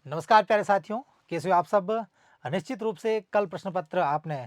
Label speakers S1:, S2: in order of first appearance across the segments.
S1: नमस्कार प्यारे साथियों, कैसे हो आप सब। निश्चित रूप से कल प्रश्न पत्र आपने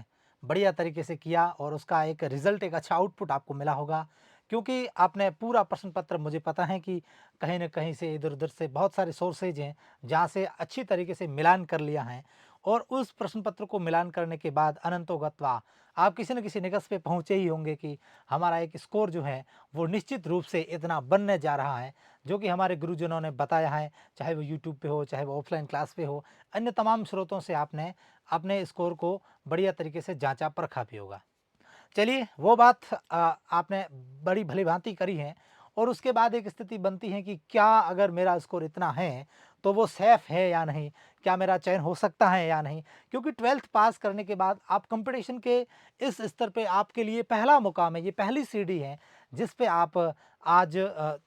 S1: बढ़िया तरीके से किया और उसका एक रिजल्ट, एक अच्छा आउटपुट आपको मिला होगा, क्योंकि आपने पूरा प्रश्न पत्र, मुझे पता है कि कहीं न कहीं से इधर-उधर से बहुत सारे सोर्सेज हैं, जहाँ से अच्छी तरीके से मिलान कर लिया है और उस प्रश्न पत्र को मिलान करने के बाद अनंतो गत्वा आप किसी न किसी निष्कर्ष पे पहुँचे ही होंगे कि हमारा एक स्कोर जो है, वो निश्चित रूप से इतना बनने जा रहा है, जो कि हमारे गुरुजनों ने बताया है। चाहे वो यूट्यूब पे हो, चाहे वो ऑफलाइन क्लास पे हो, अन्य तमाम स्रोतों से आपने अपने स्कोर को बढ़िया तरीके से जाँचा परखा भी होगा। चलिए वो बात आपने बड़ी भली-भाँति करी है और उसके बाद एक स्थिति बनती है कि क्या अगर मेरा स्कोर इतना है, तो वो सेफ़ है या नहीं? क्या मेरा चयन हो सकता है या नहीं? क्योंकि 12th पास करने के बाद आप कॉम्पिटिशन के इस स्तर पे आपके लिए पहला मुकाम है, ये पहली सीढ़ी है, जिस पे आप आज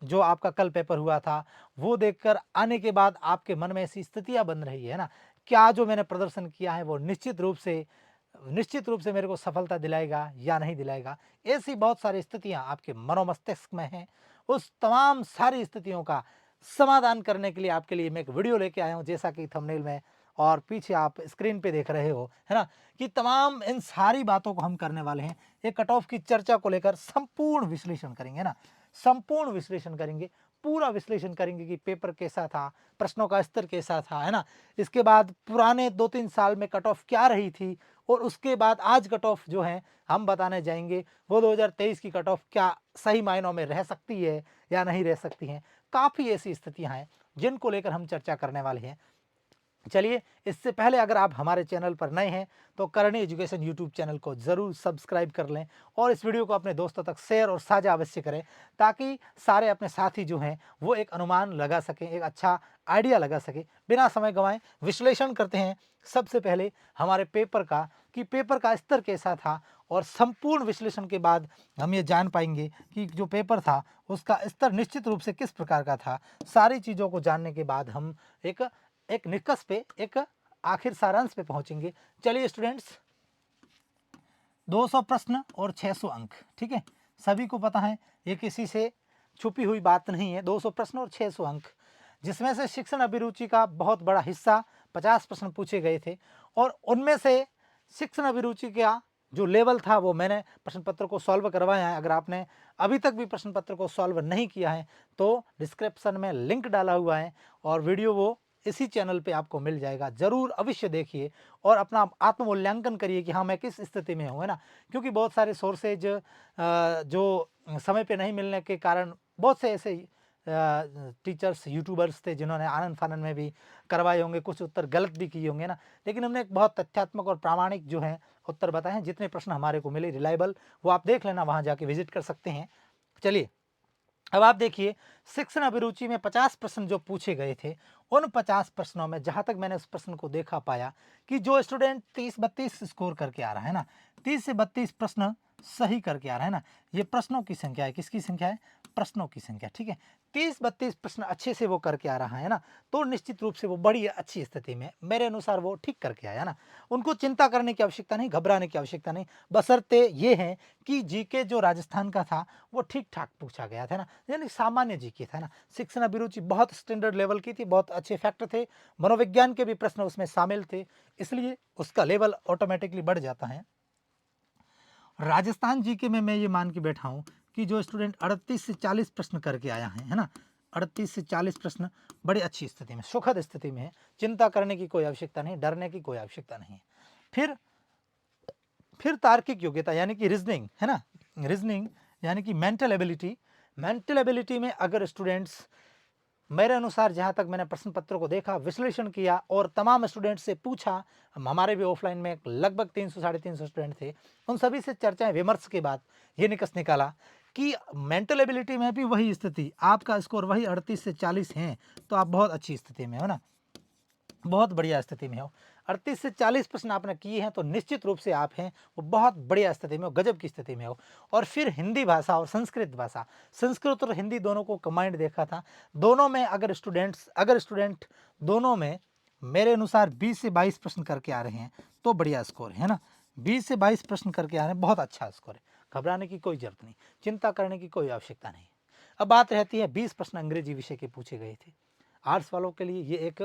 S1: जो आपका कल पेपर हुआ था, वो देखकर आने के बाद आपके मन में ऐसी स्थितियाँ बन रही है ना, क्या जो मैंने प्रदर्शन किया है वो निश्चित रूप से मेरे को सफलता दिलाएगा या नहीं दिलाएगा। ऐसी बहुत सारी स्थितियाँ आपके मनोमस्तिष्क में हैं। उस तमाम सारी स्थितियों का समाधान करने के लिए आपके लिए मैं एक वीडियो लेके आया हूँ, जैसा कि थंबनेल में और पीछे आप स्क्रीन पे देख रहे हो, है ना? कि तमाम इन सारी बातों को हम करने वाले हैं। एक कट ऑफ की चर्चा को लेकर संपूर्ण विश्लेषण करेंगे, है ना? संपूर्ण विश्लेषण करेंगे, पूरा विश्लेषण करेंगे कि पेपर कैसा था, प्रश्नों का स्तर कैसा था, है ना? इसके बाद पुराने 2-3 साल में कट ऑफ क्या रही थी और उसके बाद आज कट ऑफ जो है हम बताने जाएँगे, वो 2023 की कट ऑफ क्या सही मायनों में रह सकती है या नहीं रह सकती हैं। काफ़ी ऐसी स्थितियाँ हैं, जिनको लेकर हम चर्चा करने वाले हैं। चलिए, इससे पहले अगर आप हमारे चैनल पर नए हैं, तो करणी एजुकेशन यूट्यूब चैनल को ज़रूर सब्सक्राइब कर लें और इस वीडियो को अपने दोस्तों तक शेयर और साझा अवश्य करें, ताकि सारे अपने साथी जो हैं, वो एक अनुमान लगा सकें, एक अच्छा आइडिया लगा सकें। बिना समय गँवाए विश्लेषण करते हैं सबसे पहले हमारे पेपर का, कि पेपर का स्तर कैसा था और संपूर्ण विश्लेषण के बाद हम ये जान पाएँगे कि जो पेपर था, उसका स्तर निश्चित रूप से किस प्रकार का था। सारी चीज़ों को जानने के बाद हम एक एक निष्कर्ष पे, एक आखिर सारांश पे पहुंचेंगे। चलिए स्टूडेंट्स, 200 प्रश्न और 600 अंक, ठीक है? सभी को पता है, ये किसी से छुपी हुई बात नहीं है। 200 प्रश्न और 600 अंक, जिसमें से शिक्षण अभिरुचि का बहुत बड़ा हिस्सा 50 प्रश्न पूछे गए थे और उनमें से शिक्षण अभिरुचि का जो लेवल था, वो मैंने प्रश्न पत्र को सॉल्व करवाया है। अगर आपने अभी तक भी प्रश्न पत्र को सॉल्व नहीं किया है, तो डिस्क्रिप्शन में लिंक डाला हुआ है और वीडियो वो इसी चैनल पे आपको मिल जाएगा। ज़रूर अवश्य देखिए और अपना आत्म-मूल्यांकन करिए कि हाँ, मैं किस स्थिति में हूँ, है ना? क्योंकि बहुत सारे सोर्सेज जो समय पे नहीं मिलने के कारण बहुत से ऐसे टीचर्स, यूट्यूबर्स थे, जिन्होंने आनन-फानन में भी करवाए होंगे, कुछ उत्तर गलत भी किए होंगे ना। लेकिन हमने एक बहुत तथ्यात्मक और प्रामाणिक जो हैं उत्तर बताए हैं, जितने प्रश्न हमारे को मिले रिलायबल, वो आप देख लेना, वहाँ जाके विज़िट कर सकते हैं। चलिए, अब आप देखिए, शिक्षण अभिरुचि में 50 प्रश्न जो पूछे गए थे, उन 50 प्रश्नों में जहाँ तक मैंने उस प्रश्न को देखा पाया कि जो स्टूडेंट 30-32 स्कोर करके आ रहा है ना, 30 से 32 प्रश्न सही करके आ रहा है ना, ये प्रश्नों की संख्या है। किसकी संख्या है? प्रश्नों की संख्या, ठीक है? 30-32 प्रश्न अच्छे से वो करके आ रहा है ना, तो निश्चित रूप से वो बड़ी अच्छी स्थिति में, मेरे अनुसार वो ठीक करके आया ना। उनको चिंता करने की आवश्यकता नहीं, घबराने की आवश्यकता नहीं, बशर्ते ये है कि जीके जो राजस्थान का था, वो ठीक-ठाक पूछा गया था ना, यानी सामान्य जीके था ना। शिक्षण अभिरुचि बहुत स्टैंडर्ड लेवल की थी, बहुत अच्छे फैक्ट थे, मनोविज्ञान के भी प्रश्न उसमें शामिल थे, इसलिए उसका लेवल ऑटोमेटिकली बढ़ जाता है। राजस्थान जीके में मैं ये मान के बैठा हूँ कि जो स्टूडेंट 38 से 40 प्रश्न करके आया है ना, 38 से 40 प्रश्न बड़ी अच्छी स्थिति में, सुखद स्थिति में है। चिंता करने की कोई आवश्यकता नहीं, डरने की कोई आवश्यकता नहीं है। फिर तार्किक योग्यता यानी कि रीजनिंग, है ना, रीजनिंग यानी कि मेंटल एबिलिटी में अगर स्टूडेंट्स, मेरे अनुसार जहाँ तक मैंने प्रश्न पत्रों को देखा, विश्लेषण किया और तमाम स्टूडेंट से पूछा, हमारे भी ऑफलाइन में लगभग 300 साढ़े 300 स्टूडेंट थे, उन सभी से चर्चाएं विमर्श के बाद ये निष्कर्ष निकाला कि मेंटल एबिलिटी में भी वही स्थिति, आपका स्कोर वही 38 से 40 है, तो आप बहुत अच्छी स्थिति में हो ना, बहुत बढ़िया स्थिति में हो। 38 से 40 प्रश्न आपने किए हैं, तो निश्चित रूप से आप हैं वो बहुत बढ़िया स्थिति में हो, गजब की स्थिति में हो। और फिर हिंदी भाषा और संस्कृत भाषा, संस्कृत और हिंदी दोनों को कंबाइंड देखा था, दोनों में अगर स्टूडेंट दोनों में मेरे अनुसार 20 से 22 प्रश्न करके आ रहे हैं, तो बढ़िया स्कोर है ना। 20 से 22 प्रश्न करके आ रहे हैं, बहुत अच्छा स्कोर है। घबराने की कोई जरूरत नहीं, चिंता करने की कोई आवश्यकता नहीं। अब बात रहती है, 20 प्रश्न अंग्रेजी विषय के पूछे गए थे। आर्ट्स वालों के लिए ये एक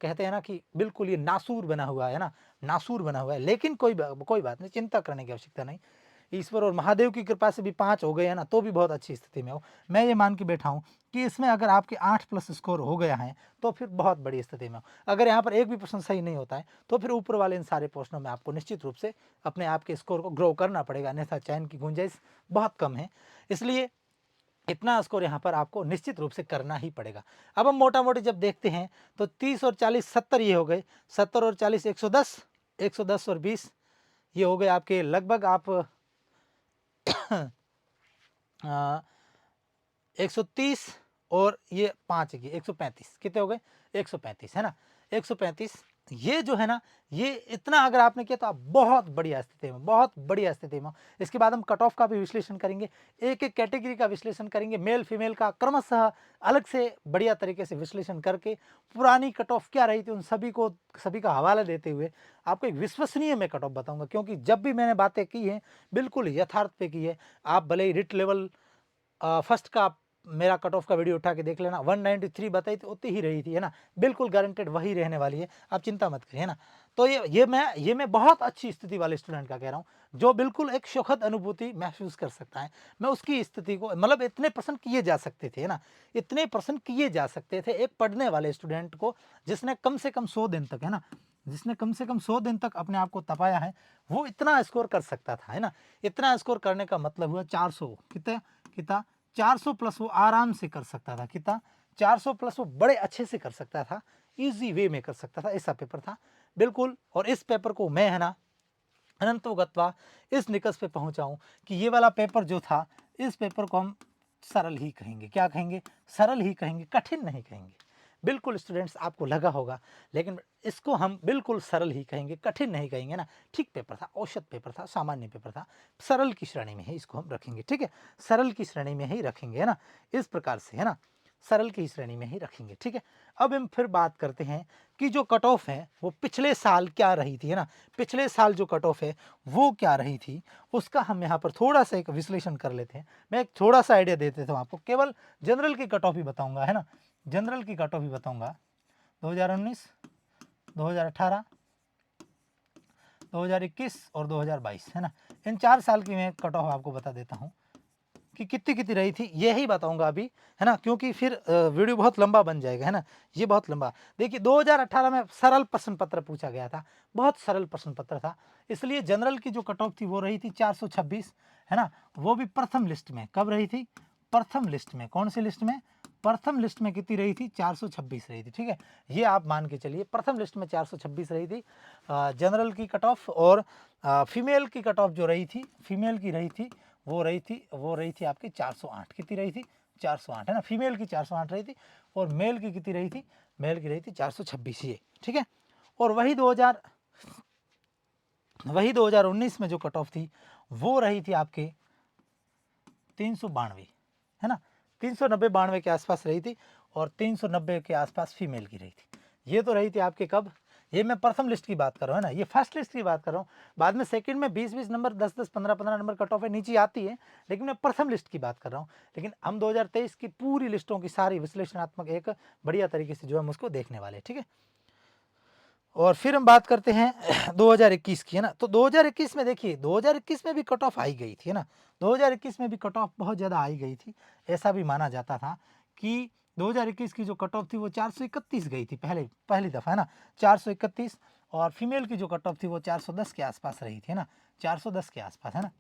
S1: कहते हैं ना कि बिल्कुल ये नासूर बना हुआ है ना, नासूर बना हुआ है। लेकिन कोई बात नहीं, चिंता करने की आवश्यकता नहीं। ईश्वर और महादेव की कृपा से भी 5 हो गए हैं ना, तो भी बहुत अच्छी स्थिति में हो। मैं ये मान के बैठा हूँ कि इसमें अगर आपके 8+ स्कोर हो गया है तो फिर बहुत बड़ी स्थिति में हो। अगर यहाँ पर एक भी प्रश्न सही नहीं होता है तो फिर ऊपर वाले इन सारे प्रश्नों में आपको निश्चित रूप से अपने आप के स्कोर को ग्रो करना पड़ेगा, अन्यथा चयन की गुंजाइश बहुत कम है। इसलिए इतना स्कोर यहाँ पर आपको निश्चित रूप से करना ही पड़ेगा। अब हम मोटा मोटी जब देखते हैं तो 30 और 40 70 ये हो गए, 70 और 40 110, 110 और 20 ये हो गए आपके लगभग आप 130 और ये 5 की 135, कितने हो गए 135 है ना, 135। ये जो है ना, ये इतना अगर आपने किया तो आप बहुत बढ़िया स्थिति में, बहुत बढ़िया स्थिति में। इसके बाद हम कट ऑफ का भी विश्लेषण करेंगे, एक एक कैटेगरी का विश्लेषण करेंगे, मेल फीमेल का क्रमशः अलग से बढ़िया तरीके से विश्लेषण करके पुरानी कट ऑफ क्या रही थी उन सभी का हवाला देते हुए आपको एक विश्वसनीय मैं कट ऑफ बताऊंगा। क्योंकि जब भी मैंने बातें की हैं बिल्कुल यथार्थ पे की है। आप भले ही रिट लेवल फर्स्ट का मेरा कट ऑफ का वीडियो उठा के देख लेना, 193 बताई थी, उतनी ही रही थी है ना, बिल्कुल गारंटेड वही रहने वाली है, आप चिंता मत करिए ना। तो ये मैं बहुत अच्छी स्थिति वाले स्टूडेंट का कह रहा हूँ, जो बिल्कुल एक सुखद अनुभूति महसूस कर सकता है। मैं उसकी स्थिति को मतलब इतने प्रश्न किए जा सकते थे ना, इतने प्रश्न किए जा सकते थे एक पढ़ने वाले स्टूडेंट को, जिसने कम से कम 100 दिन तक है ना, जिसने कम से कम 100 दिन तक अपने आप को तपाया है, वो इतना स्कोर कर सकता था है ना। इतना स्कोर करने का मतलब हुआ 400 कितना 400 प्लस वो आराम से कर सकता था। कितना 400 प्लस वो बड़े अच्छे से कर सकता था, इजी वे में कर सकता था। ऐसा पेपर था बिल्कुल। और इस पेपर को मैं है ना अनंतो गत्वा इस निष्कर्ष पे पहुंचा हूं कि ये वाला पेपर जो था, इस पेपर को हम सरल ही कहेंगे। क्या कहेंगे? सरल ही कहेंगे, कठिन नहीं कहेंगे। बिल्कुल स्टूडेंट्स आपको लगा होगा, लेकिन इसको हम बिल्कुल सरल ही कहेंगे, कठिन नहीं कहेंगे ना। ठीक पेपर था, औसत पेपर था, सामान्य पेपर था, सरल की श्रेणी में ही इसको हम रखेंगे। ठीक है, सरल की श्रेणी में ही रखेंगे है ना, इस प्रकार से है ना, सरल की श्रेणी में ही रखेंगे। ठीक है, अब हम फिर बात करते हैं कि जो कट ऑफ है वो पिछले साल क्या रही थी है ना, पिछले साल जो कट ऑफ है वो क्या रही थी, उसका हम यहाँ पर थोड़ा सा एक विश्लेषण कर लेते हैं। मैं एक थोड़ा सा आइडिया दे देता हूँ आपको, केवल जनरल की कट ऑफ ही बताऊंगा है ना, जनरल की कट ऑफ ही बताऊंगा। 2019, 2018, 2021 और 2022 है ना, इन 4 साल की मैं कट ऑफ आपको बता देता हूँ कि कितनी रही थी, यही बताऊंगा अभी है ना, क्योंकि फिर वीडियो बहुत लंबा बन जाएगा है ना, ये बहुत लंबा। देखिए 2018 में सरल प्रश्न पत्र पूछा गया था, बहुत सरल प्रश्न पत्र था, इसलिए जनरल की जो कट ऑफ थी वो रही थी 426 है ना, वो भी प्रथम लिस्ट में। कब रही थी? प्रथम लिस्ट में। कौन सी लिस्ट में? प्रथम लिस्ट में कितनी रही थी? 426 रही थी। ठीक है, ये आप मान के चलिए, प्रथम लिस्ट में 426 रही थी जनरल की कट ऑफ। और फीमेल की कट ऑफ जो रही थी, फीमेल की रही थी वो रही थी आपकी 408। कितनी रही थी? 408 है ना, फीमेल की 408 रही थी। और मेल की कितनी रही थी? मेल की रही थी 426 ये। ठीक है, और वही 2019 में जो कट ऑफ थी वो रही थी आपके 392 है ना, 390-92 के आसपास रही थी। और 390 के आसपास फीमेल की रही थी। ये तो रही थी आपके कब? ये मैं प्रथम लिस्ट की बात कर रहा हूँ है ना, ये फर्स्ट लिस्ट की बात कर रहा हूँ। बाद में सेकंड में 20-20 नंबर, 10-10, 15-15 नंबर कट ऑफ है, नीचे आती है, लेकिन मैं प्रथम लिस्ट की बात कर रहा हूँ। लेकिन हम 2023 की पूरी लिस्टों की सारी विश्लेषणात्मक एक बढ़िया तरीके से जो हम उसको देखने वाले हैं। ठीक है, और फिर हम बात करते हैं 2021 की है ना। तो 2021 में देखिए, 2021 में भी कट ऑफ आई गई थी है ना, 2021 में भी कट ऑफ बहुत ज़्यादा आई गई थी। ऐसा भी माना जाता था कि 2021 की जो कट ऑफ थी वो 431 गई थी पहली दफ़ा है ना, 431। और फीमेल की जो कट ऑफ थी वो 410 के आसपास रही थी है ना, 410 के आसपास है ना,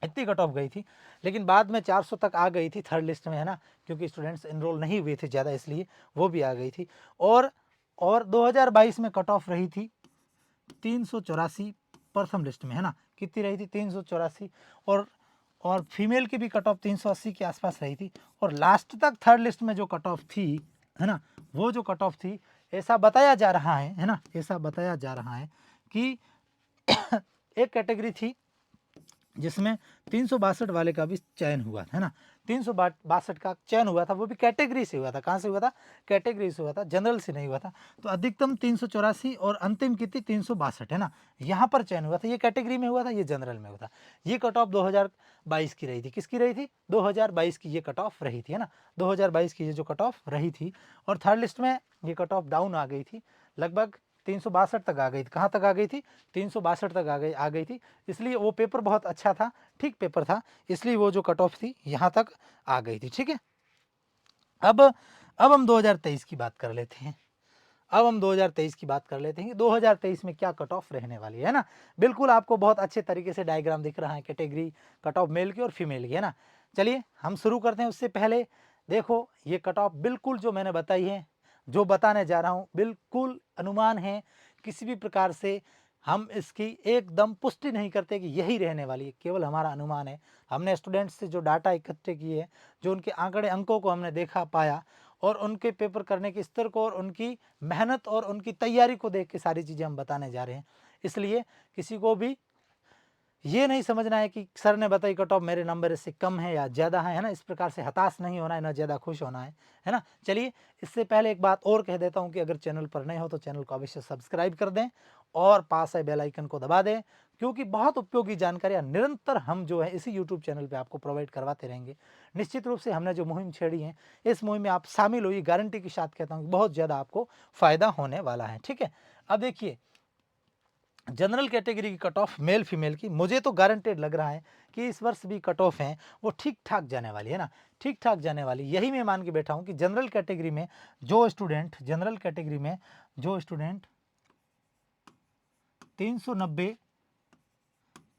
S1: इतनी कट ऑफ गई थी। लेकिन बाद में 400 तक आ गई थी थर्ड लिस्ट में है ना, क्योंकि स्टूडेंट्स इनरोल नहीं हुए थे ज़्यादा, इसलिए वो भी आ गई थी। और 2022 में कट ऑफ रही थी 384 प्रथम लिस्ट में है ना, कितनी रही थी? 384। और फीमेल की भी कट ऑफ 380 के आसपास रही थी। और लास्ट तक थर्ड लिस्ट में जो कट ऑफ थी है ना, वो जो कट ऑफ थी, ऐसा बताया जा रहा है ना, ऐसा बताया जा रहा है कि एक कैटेगरी थी जिसमें 362 वाले का भी चयन हुआ है ना, 362 का चयन हुआ था, वो भी कैटेगरी से हुआ था। कहाँ से हुआ था? कैटेगरी से हुआ था, जनरल से नहीं हुआ था। तो अधिकतम 384 और अंतिम कितनी 362 है ना, यहाँ पर चयन हुआ था। ये कैटेगरी में हुआ था, ये जनरल में हुआ था। ये कट ऑफ 2022 की रही थी। किसकी रही थी? 2022 की ये कट ऑफ रही थी, है ना, 2022 की ये जो कट ऑफ रही थी। और थर्ड लिस्ट में ये कट ऑफ डाउन आ गई थी, लगभग 362 तक आ गई थी। कहाँ तक आ गई थी? 362 तक आ गई थी। इसलिए वो पेपर बहुत अच्छा था, ठीक पेपर था, इसलिए वो जो कट ऑफ थी यहाँ तक आ गई थी। ठीक है, अब हम 2023 की बात कर लेते हैं। अब हम 2023 की बात कर लेते हैं कि 2023 में क्या कट ऑफ रहने वाली है ना। बिल्कुल आपको बहुत अच्छे तरीके से डायग्राम दिख रहा है, कैटेगरी कट ऑफ मेल की और फीमेल की, है ना। चलिए हम शुरू करते हैं। उससे पहले देखो, ये कट ऑफ बिल्कुल जो मैंने बताई है, जो बताने जा रहा हूँ, बिल्कुल अनुमान है, किसी भी प्रकार से हम इसकी एकदम पुष्टि नहीं करते कि यही रहने वाली है, केवल हमारा अनुमान है। हमने स्टूडेंट्स से जो डाटा इकट्ठे किए हैं, जो उनके आंकड़े अंकों को हमने देखा पाया, और उनके पेपर करने के स्तर को और उनकी मेहनत और उनकी तैयारी को देख के सारी चीज़ें हम बताने जा रहे हैं। इसलिए किसी को भी ये नहीं समझना है कि सर ने बताई कट ऑफ मेरे नंबर इससे कम है या ज़्यादा है ना, इस प्रकार से हताश नहीं होना है, ना ज़्यादा खुश होना है ना। चलिए, इससे पहले एक बात और कह देता हूँ कि अगर चैनल पर नए हो तो चैनल को अवश्य सब्सक्राइब कर दें और पास है बेल आइकन को दबा दें, क्योंकि बहुत उपयोगी जानकारियाँ निरंतर हम जो है इसी यूट्यूब चैनल पर आपको प्रोवाइड करवाते रहेंगे। निश्चित रूप से हमने जो मुहिम छेड़ी है, इस मुहिम में आप शामिल हुई, गारंटी के साथ कहता हूँ कि बहुत ज़्यादा आपको फ़ायदा होने वाला है। ठीक है, अब देखिए, जनरल कैटेगरी की कट ऑफ मेल फीमेल की मुझे तो गारंटेड लग रहा है कि इस वर्ष भी कट ऑफ हैं वो ठीक ठाक जाने वाली है ना, ठीक ठाक जाने वाली। यही मैं मान के बैठा हूँ कि जनरल कैटेगरी में जो स्टूडेंट 390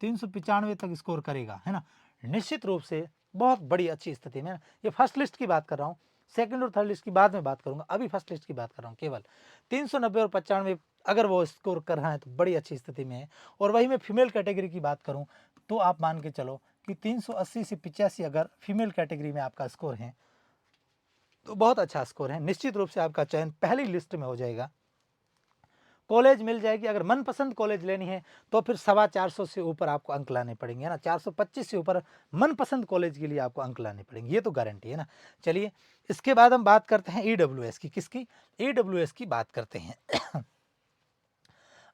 S1: 395 तक स्कोर करेगा, है ना, निश्चित रूप से बहुत बड़ी अच्छी स्थिति में। ये फर्स्ट लिस्ट की बात कर रहा हूँ, सेकंड और थर्ड लिस्ट की बाद में बात करूंगा, अभी फर्स्ट लिस्ट की बात कर रहा हूँ। केवल 390 और 95 अगर वो स्कोर कर रहा है तो बड़ी अच्छी स्थिति में है। और वही मैं फीमेल कैटेगरी की बात करूँ तो आप मान के चलो कि 380 से 85 अगर फीमेल कैटेगरी में आपका स्कोर है तो बहुत अच्छा स्कोर है। निश्चित रूप से आपका चयन पहली लिस्ट में हो जाएगा, कॉलेज मिल जाएगी। अगर मनपसंद कॉलेज लेनी है तो फिर 450 से ऊपर आपको अंक लाने पड़ेंगे, है ना, 425 से ऊपर मनपसंद कॉलेज के लिए आपको अंक लाने पड़ेंगे, ये तो गारंटी है ना। चलिए, इसके बाद हम बात करते हैं EWS की। किसकी? EWS की बात करते हैं।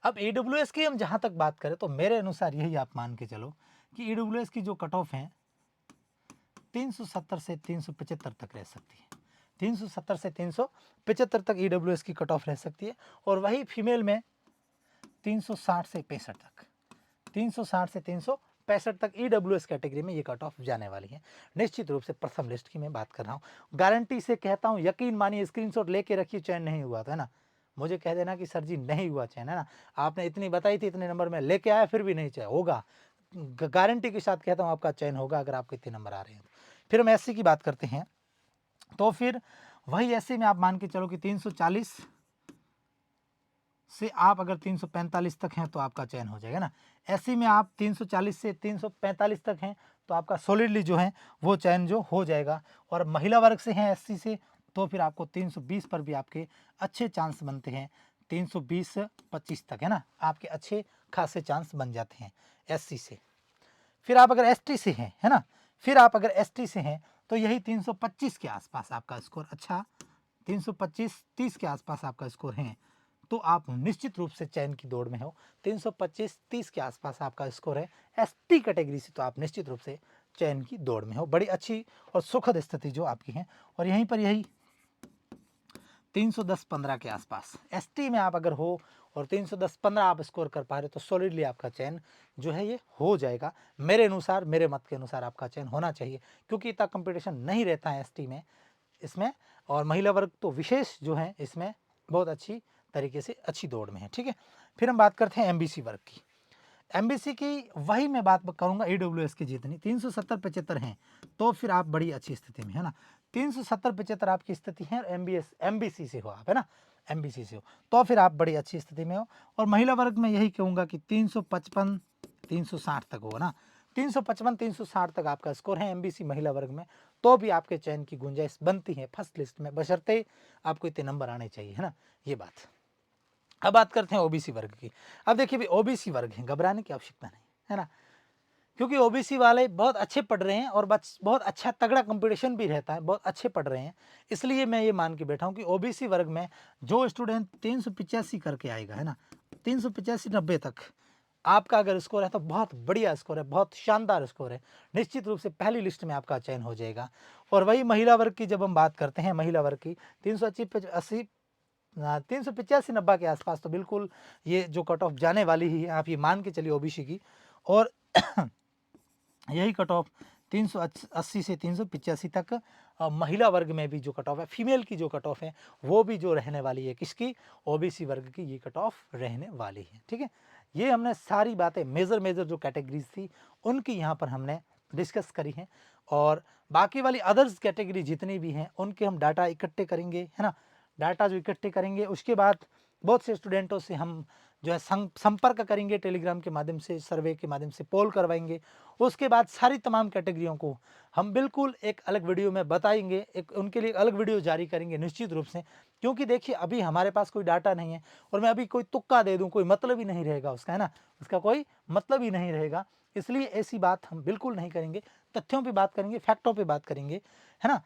S1: अब EWS की हम जहाँ तक बात करें तो मेरे अनुसार यही आप मान के चलो कि EWS की जो कट ऑफ है 370 से 375 तक रह सकती है। 370 से 375 तक EWS की कट ऑफ रह सकती है। और वही फीमेल में 360 से 65 तक, 360 से 365 तक EWS कैटेगरी में ये कट ऑफ जाने वाली है। निश्चित रूप से प्रथम लिस्ट की मैं बात कर रहा हूँ, गारंटी से कहता हूँ, यकीन मानिए, स्क्रीनशॉट लेके रखिए, चयन नहीं हुआ था ना, मुझे कह देना कि सर जी नहीं हुआ चयन, है ना, आपने इतनी बताई थी, इतने नंबर में लेके आया, फिर भी नहीं चयन होगा। गारंटी के साथ कहता हूँ आपका चयन होगा अगर आपको इतने नंबर आ रहे हैं। फिर हम SC की बात करते हैं तो फिर वही SC में आप मान के चलो कि 340 से आप अगर 345 तक हैं तो आपका चयन हो जाएगा ना। SC में आप 340 से 345 तक हैं तो आपका सॉलिडली जो है वो चयन जो हो जाएगा। और महिला वर्ग से हैं SC से तो फिर आपको 320 पर भी आपके अच्छे चांस बनते हैं, 320-25 तक, है ना, आपके अच्छे खासे चांस बन जाते हैं SC से। फिर आप अगर ST से हैं, है ना, फिर आप अगर ST से हैं तो यही 325 के आसपास आपका स्कोर, अच्छा 325-30 के आसपास आपका स्कोर है तो आप निश्चित रूप से चयन की दौड़ में हो। 325-30 के आसपास आपका स्कोर है ST कैटेगरी से तो आप निश्चित रूप से चयन की दौड़ में हो। बड़ी अच्छी और सुखद स्थिति जो आपकी है। और यहीं पर यही 310-15 के आसपास ST में आप अगर हो और 310-15 आप स्कोर कर पा रहे तो सॉलिडली आपका चयन जो है ये हो जाएगा। मेरे अनुसार, मेरे मत के अनुसार आपका चयन होना चाहिए, क्योंकि इतना कंपटीशन नहीं रहता है ST में इसमें। और महिला वर्ग तो विशेष जो है इसमें बहुत अच्छी तरीके से अच्छी दौड़ में है। ठीक है, फिर हम बात करते हैं MBC वर्ग की। MBC की वही मैं बात करूंगा EWS की जितनी 370-75 हैं तो फिर आप बड़ी अच्छी स्थिति में, है ना, 370-75 आपकी स्थिति है और MBC से हो आप, है ना, MBC से हो तो फिर आप बड़ी अच्छी स्थिति में हो। और महिला वर्ग में यही कहूँगा कि 355-360 तक होगा ना, 355-360 तक आपका स्कोर है MBC महिला वर्ग में तो भी आपके चयन की गुंजाइश बनती है फर्स्ट लिस्ट में, बशर्ते आपको इतने नंबर आने चाहिए, है ना, ये बात। अब बात करते हैं OBC वर्ग की। अब देखिए भाई, OBC वर्ग है, घबराने की आवश्यकता नहीं, है ना, क्योंकि ओबीसी वाले बहुत अच्छे पढ़ रहे हैं और बहुत अच्छा तगड़ा कंपटीशन भी रहता है, बहुत अच्छे पढ़ रहे हैं। इसलिए मैं ये मान के बैठा हूँ कि ओबीसी वर्ग में जो स्टूडेंट 385 करके आएगा, है ना, 385 90 तक आपका अगर स्कोर है तो बहुत बढ़िया स्कोर है, बहुत शानदार स्कोर है। निश्चित रूप से पहली लिस्ट में आपका चयन हो जाएगा। और वही महिला वर्ग की जब हम बात करते हैं, महिला वर्ग की 380 385 90 के आसपास तो बिल्कुल ये जो कट ऑफ जाने वाली ही है, आप ये मान के चलिए ओबीसी की। और यही कट ऑफ 380 से 385 तक महिला वर्ग में भी जो कट ऑफ है, फीमेल की जो कट ऑफ है, वो भी जो रहने वाली है किसकी, ओबीसी वर्ग की ये कट ऑफ रहने वाली है। ठीक है, ये हमने सारी बातें मेजर जो कैटेगरीज थी उनकी यहाँ पर हमने डिस्कस करी हैं। और बाकी वाली अदर्स कैटेगरी जितनी भी हैं उनके हम डाटा इकट्ठे करेंगे, है ना। डाटा जो इकट्ठे करेंगे उसके बाद बहुत से स्टूडेंटों से हम जो है संपर्क करेंगे, टेलीग्राम के माध्यम से, सर्वे के माध्यम से पोल करवाएंगे। उसके बाद सारी तमाम कैटेगरियों को हम बिल्कुल एक अलग वीडियो में बताएंगे, एक उनके लिए अलग वीडियो जारी करेंगे निश्चित रूप से। क्योंकि देखिए अभी हमारे पास कोई डाटा नहीं है और मैं अभी कोई तुक्का दे दूं, कोई मतलब ही नहीं रहेगा उसका, है ना, उसका कोई मतलब ही नहीं रहेगा। इसलिए ऐसी बात हम बिल्कुल नहीं करेंगे, तथ्यों पे बात करेंगे, फैक्टों पे बात करेंगे, है ना।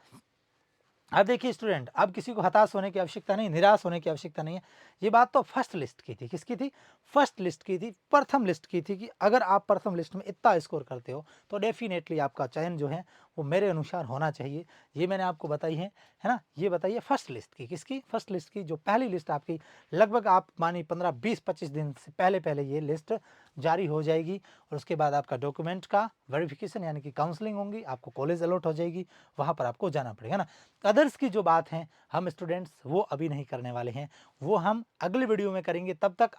S1: अब देखिए स्टूडेंट, अब किसी को हताश होने की आवश्यकता नहीं, निराश होने की आवश्यकता नहीं है। ये बात तो फर्स्ट लिस्ट की थी, किसकी थी, फर्स्ट लिस्ट की थी, प्रथम लिस्ट की थी कि अगर आप प्रथम लिस्ट में इतना स्कोर करते हो तो डेफिनेटली आपका चयन जो है वो मेरे अनुसार होना चाहिए। ये मैंने आपको बताई है ना। ये बताइए फर्स्ट लिस्ट की, किसकी, फर्स्ट लिस्ट की, जो पहली लिस्ट आपकी लगभग आप मानी 15 20 25 दिन से पहले पहले ये लिस्ट जारी हो जाएगी। और उसके बाद आपका डॉक्यूमेंट का वेरिफिकेशन यानी कि काउंसलिंग होंगी, आपको कॉलेज अलॉट हो जाएगी, वहाँ पर आपको जाना पड़ेगा ना। अदर्स की जो बात है हम स्टूडेंट्स वो अभी नहीं करने वाले हैं, वो हम अगले वीडियो में करेंगे। तब तक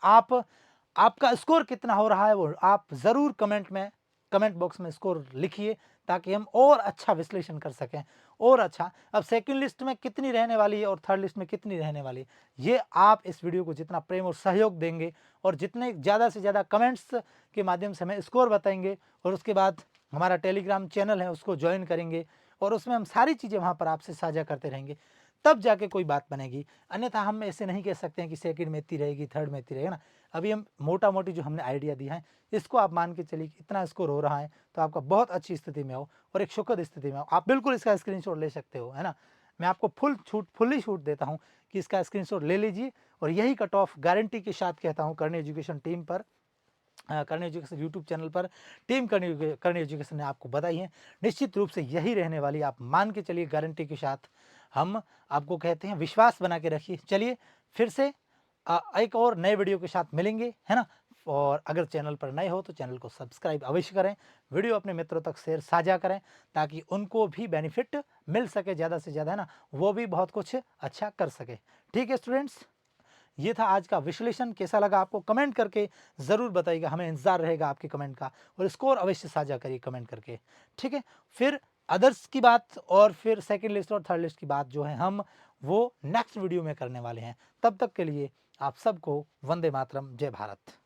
S1: आपका स्कोर कितना हो रहा है वो आप ज़रूर कमेंट बॉक्स में स्कोर लिखिए, ताकि हम और अच्छा विश्लेषण कर सकें, और अच्छा। अब सेकंड लिस्ट में कितनी रहने वाली है और थर्ड लिस्ट में कितनी रहने वाली है, ये आप इस वीडियो को जितना प्रेम और सहयोग देंगे और जितने ज़्यादा से ज़्यादा कमेंट्स के माध्यम से हमें स्कोर बताएंगे, और उसके बाद हमारा टेलीग्राम चैनल है उसको ज्वाइन करेंगे और उसमें हम सारी चीज़ें वहाँ पर आपसे साझा करते रहेंगे, तब जाके कोई बात बनेगी। अन्यथा हम ऐसे नहीं कह सकते हैं कि सेकंड में इतनी रहेगी, थर्ड में इतनी रहेगी ना। अभी हम मोटा मोटी जो हमने आइडिया दिया है इसको आप मान के चलिए कि इतना स्कोर हो रहा है तो आपका बहुत अच्छी स्थिति में हो और एक सुखद स्थिति में हो। आप बिल्कुल इसका स्क्रीनशॉट ले सकते हो, है ना। मैं आपको फुल्ली छूट देता हूँ कि इसका स्क्रीनशॉट ले लीजिए। और यही कट ऑफ गारंटी के साथ कहता हूँ, करनी एजुकेशन टीम पर, करनी एजुकेशन यूट्यूब चैनल पर टीम करनी एजुकेशन ने आपको बताई है, निश्चित रूप से यही रहने वाली, आप मान के चलिए गारंटी के साथ। हम आपको कहते हैं विश्वास बना के रखिए। चलिए फिर से एक और नए वीडियो के साथ मिलेंगे, है ना। और अगर चैनल पर नए हो तो चैनल को सब्सक्राइब अवश्य करें, वीडियो अपने मित्रों तक शेयर साझा करें, ताकि उनको भी बेनिफिट मिल सके ज़्यादा से ज़्यादा, है ना, वो भी बहुत कुछ अच्छा कर सके। ठीक है स्टूडेंट्स, ये था आज का विश्लेषण। कैसा लगा आपको कमेंट करके ज़रूर बताइएगा, हमें इंतजार रहेगा आपके कमेंट का। और स्कोर अवश्य साझा करिए कमेंट करके, ठीक है। फिर अदर्स की बात और फिर सेकंड लिस्ट और थर्ड लिस्ट की बात जो है हम वो नेक्स्ट वीडियो में करने वाले हैं। तब तक के लिए आप सबको वंदे मातरम, जय भारत।